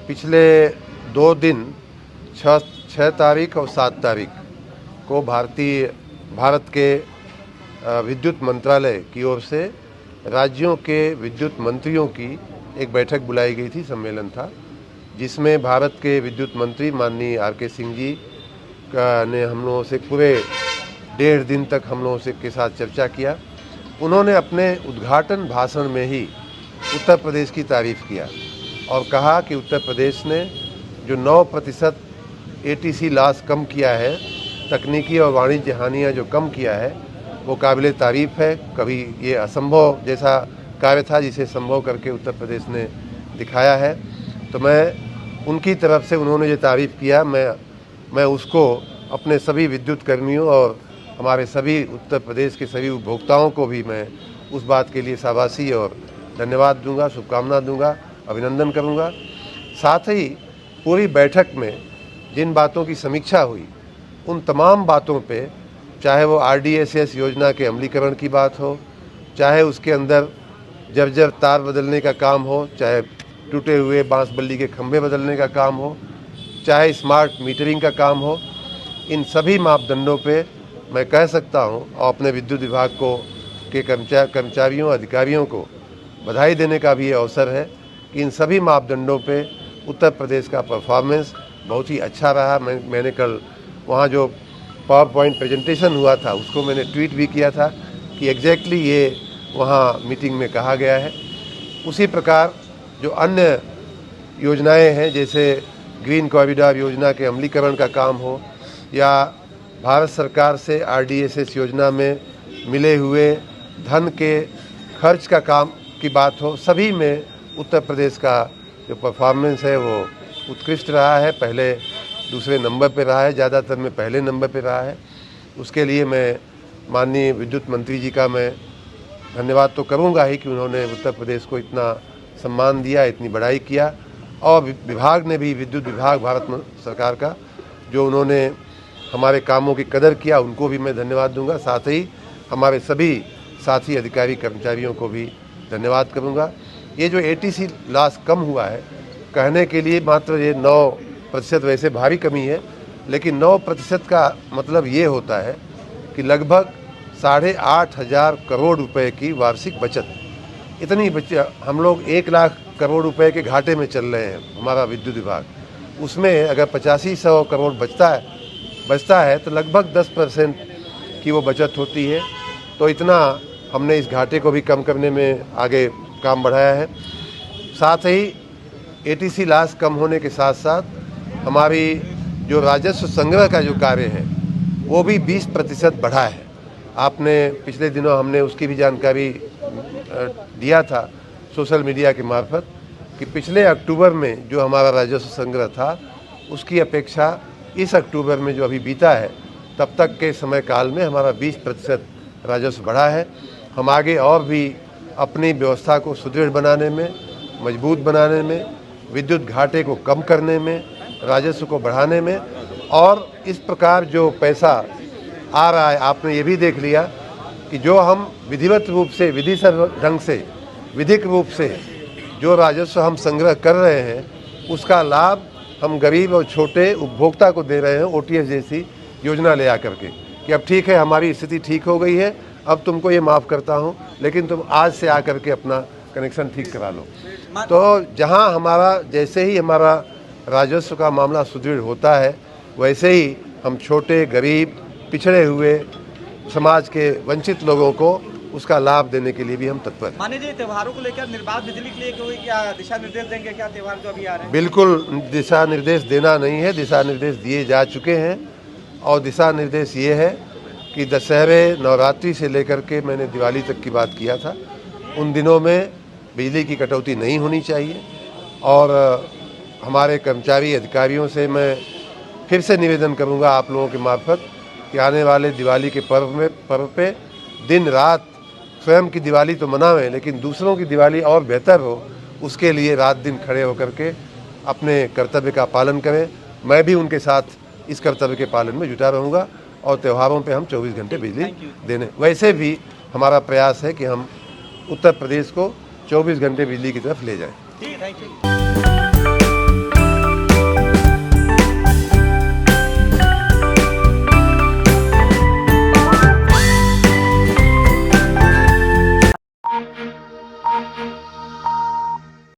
पिछले 2 दिन 6 तारीख और 7 तारीख को भारत के विद्युत मंत्रालय की ओर से राज्यों के विद्युत मंत्रियों की एक बैठक बुलाई गई थी, सम्मेलन था, जिसमें भारत के विद्युत मंत्री माननीय आर.के. सिंह जी ने हम लोगों से पूरे 1.5 दिन तक हम लोगों से के साथ चर्चा किया। उन्होंने अपने उद्घाटन भाषण में ही उत्तर प्रदेश की तारीफ़ किया और कहा कि उत्तर प्रदेश ने जो 9% ATC लॉस कम किया है, तकनीकी और वाणिज्य हानियाँ जो कम किया है, वो काबिले तारीफ़ है। कभी ये असंभव जैसा कार्य था जिसे संभव करके उत्तर प्रदेश ने दिखाया है। तो मैं उनकी तरफ से उन्होंने जो तारीफ़ किया, मैं उसको अपने सभी विद्युत कर्मियों और हमारे सभी उत्तर प्रदेश के सभी उपभोक्ताओं को भी मैं उस बात के लिए शाबाशी और धन्यवाद दूंगा, शुभकामना दूंगा, अभिनंदन करूंगा। साथ ही पूरी बैठक में जिन बातों की समीक्षा हुई, उन तमाम बातों पे, चाहे वो RDSS योजना के अमलीकरण की बात हो, चाहे उसके अंदर जब तार बदलने का काम हो, चाहे टूटे हुए बांस बल्ली के खंभे बदलने का काम हो, चाहे स्मार्ट मीटरिंग का काम हो, इन सभी मापदंडों पे मैं कह सकता हूं और अपने विद्युत विभाग को के कर्मचारियों अधिकारियों को बधाई देने का भी ये अवसर है कि इन सभी मापदंडों पे उत्तर प्रदेश का परफॉर्मेंस बहुत ही अच्छा रहा। मैंने कल वहाँ जो पावर पॉइंट प्रेजेंटेशन हुआ था उसको मैंने ट्वीट भी किया था कि एग्जैक्टली ये वहाँ मीटिंग में कहा गया है। उसी प्रकार जो अन्य योजनाएं हैं, जैसे ग्रीन कॉरिडोर योजना के अमलीकरण का काम हो या भारत सरकार से RDSS योजना में मिले हुए धन के खर्च का काम की बात हो, सभी में उत्तर प्रदेश का जो परफॉर्मेंस है वो उत्कृष्ट रहा है। पहले दूसरे नंबर पे रहा है, ज़्यादातर में पहले नंबर पे रहा है। उसके लिए मैं माननीय विद्युत मंत्री जी का मैं धन्यवाद तो करूंगा ही कि उन्होंने उत्तर प्रदेश को इतना सम्मान दिया, इतनी बड़ाई किया, और विभाग ने भी, विद्युत विभाग भारत सरकार का, जो उन्होंने हमारे कामों की कदर किया, उनको भी मैं धन्यवाद दूंगा। साथ ही हमारे सभी साथी अधिकारी कर्मचारियों को भी धन्यवाद करूंगा। ये जो ATC लॉस कम हुआ है, कहने के लिए मात्र ये 9% वैसे भारी कमी है, लेकिन 9% का मतलब ये होता है कि लगभग 8,500 करोड़ रुपए की वार्षिक बचत। इतनी बचत, हम लोग 1 लाख करोड़ रुपए के घाटे में चल रहे हैं, हमारा विद्युत विभाग। उसमें अगर 8500 करोड़ बचता है तो लगभग 10% की वो बचत होती है। तो इतना हमने इस घाटे को भी कम करने में आगे काम बढ़ाया है। साथ ही ATC लॉस कम होने के साथ साथ हमारी जो राजस्व संग्रह का जो कार्य है वो भी 20% बढ़ा है। आपने पिछले दिनों हमने उसकी भी जानकारी दिया था सोशल मीडिया के मार्फत कि पिछले अक्टूबर में जो हमारा राजस्व संग्रह था, उसकी अपेक्षा इस अक्टूबर में जो अभी बीता है तब तक के समय काल में हमारा 20% राजस्व बढ़ा है। हम आगे और भी अपनी व्यवस्था को सुदृढ़ बनाने में, मजबूत बनाने में, विद्युत घाटे को कम करने में, राजस्व को बढ़ाने में, और इस प्रकार जो पैसा आ रहा है, आपने ये भी देख लिया कि जो हम विधिवत रूप से, विधिक रूप से जो राजस्व हम संग्रह कर रहे हैं, उसका लाभ हम गरीब और छोटे उपभोक्ता को दे रहे हैं, OTS जैसी योजना ले आकर के, कि अब ठीक है, हमारी स्थिति ठीक हो गई है, अब तुमको ये माफ़ करता हूँ, लेकिन तुम आज से आकर के अपना कनेक्शन ठीक करा लो। तो जहाँ हमारा, जैसे ही हमारा राजस्व का मामला सुदृढ़ होता है, वैसे ही हम छोटे, गरीब, पिछड़े हुए समाज के वंचित लोगों को उसका लाभ देने के लिए भी हम तत्पर हैं। माननीय जी, त्योहारों को लेकर निर्बाध बिजली के लिए कोई क्या दिशा निर्देश देंगे? क्या त्यौहार जो अभी आ रहे हैं? बिल्कुल दिशा निर्देश देना नहीं है, दिशा निर्देश दिए जा चुके हैं। और दिशा निर्देश ये है कि दशहरे, नवरात्रि से लेकर के मैंने दिवाली तक की बात किया था, उन दिनों में बिजली की कटौती नहीं होनी चाहिए। और हमारे कर्मचारी अधिकारियों से मैं फिर से निवेदन करूंगा आप लोगों के मार्फत कि आने वाले दिवाली के पर्व पे दिन रात, स्वयं की दिवाली तो मनावें, लेकिन दूसरों की दिवाली और बेहतर हो, उसके लिए रात दिन खड़े होकर के अपने कर्तव्य का पालन करें। मैं भी उनके साथ इस कर्तव्य के पालन में जुटा रहूँगा और त्योहारों पे हम 24 घंटे बिजली देने। वैसे भी हमारा प्रयास है कि हम उत्तर प्रदेश को 24 घंटे बिजली की तरफ ले जाए। ठीक है, थैंक यू।